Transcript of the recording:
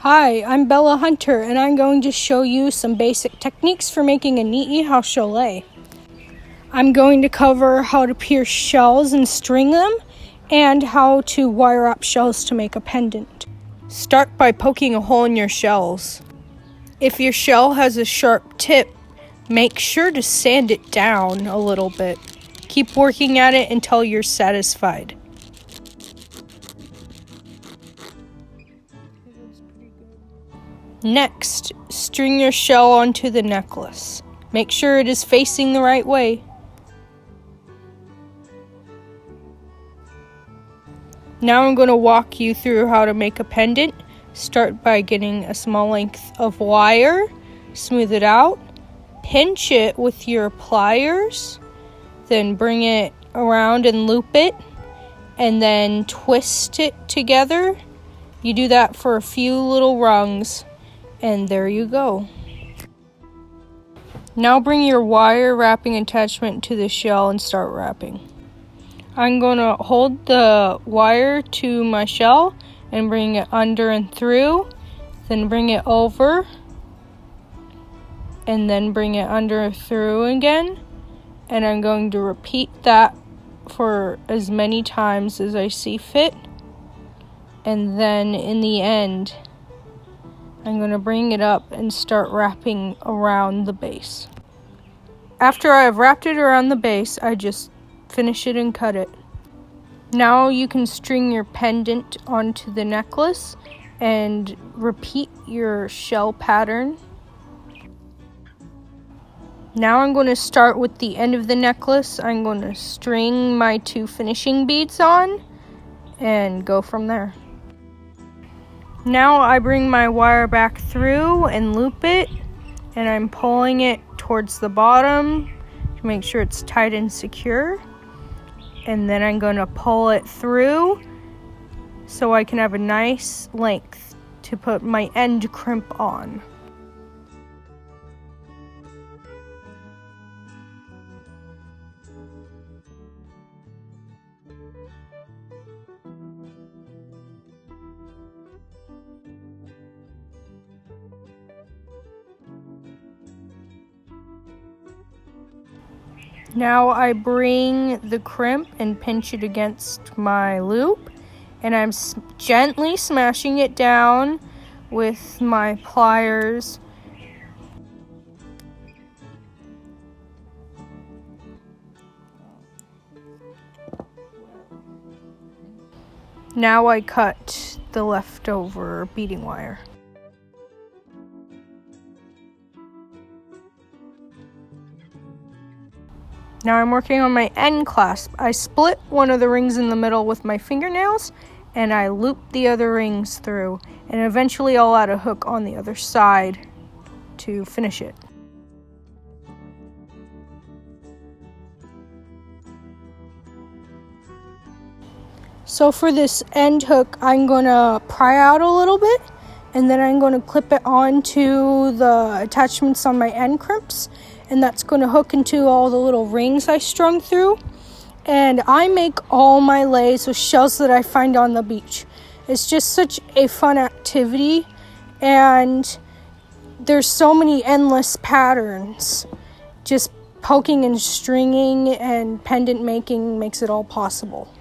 Hi, I'm Bella Hunter, and I'm going to show you some basic techniques for making a neat house chalet. I'm going to cover how to pierce shells and string them, and how to wire up shells to make a pendant. Start by poking a hole in your shells. If your shell has a sharp tip, make sure to sand it down a little bit. Keep working at it until you're satisfied. Next, string your shell onto the necklace. Make sure it is facing the right way. Now I'm going to walk you through how to make a pendant. Start by getting a small length of wire, smooth it out, pinch it with your pliers, then bring it around and loop it, and then twist it together. You do that for a few little rungs. And there you go. Now bring your wire wrapping attachment to the shell and start wrapping. I'm going to hold the wire to my shell and bring it under and through, then bring it over, and then bring it under and through again. And I'm going to repeat that for as many times as I see fit. And then in the end, I'm going to bring it up and start wrapping around the base. After I've wrapped it around the base, I just finish it and cut it. Now you can string your pendant onto the necklace and repeat your shell pattern. Now I'm going to start with the end of the necklace. I'm going to string my 2 finishing beads on and go from there. Now I bring my wire back through and loop it, and I'm pulling it towards the bottom to make sure it's tight and secure. And then I'm going to pull it through so I can have a nice length to put my end crimp on. Now I bring the crimp and pinch it against my loop, and I'm gently smashing it down with my pliers. Now I cut the leftover beading wire. Now I'm working on my end clasp. I split one of the rings in the middle with my fingernails, and I loop the other rings through, and eventually I'll add a hook on the other side to finish it. So for this end hook, I'm going to pry out a little bit, and then I'm going to clip it onto the attachments on my end crimps, and that's going to hook into all the little rings I strung through. And I make all my lays with shells that I find on the beach. It's just such a fun activity, and there's so many endless patterns. Just poking and stringing and pendant making makes it all possible.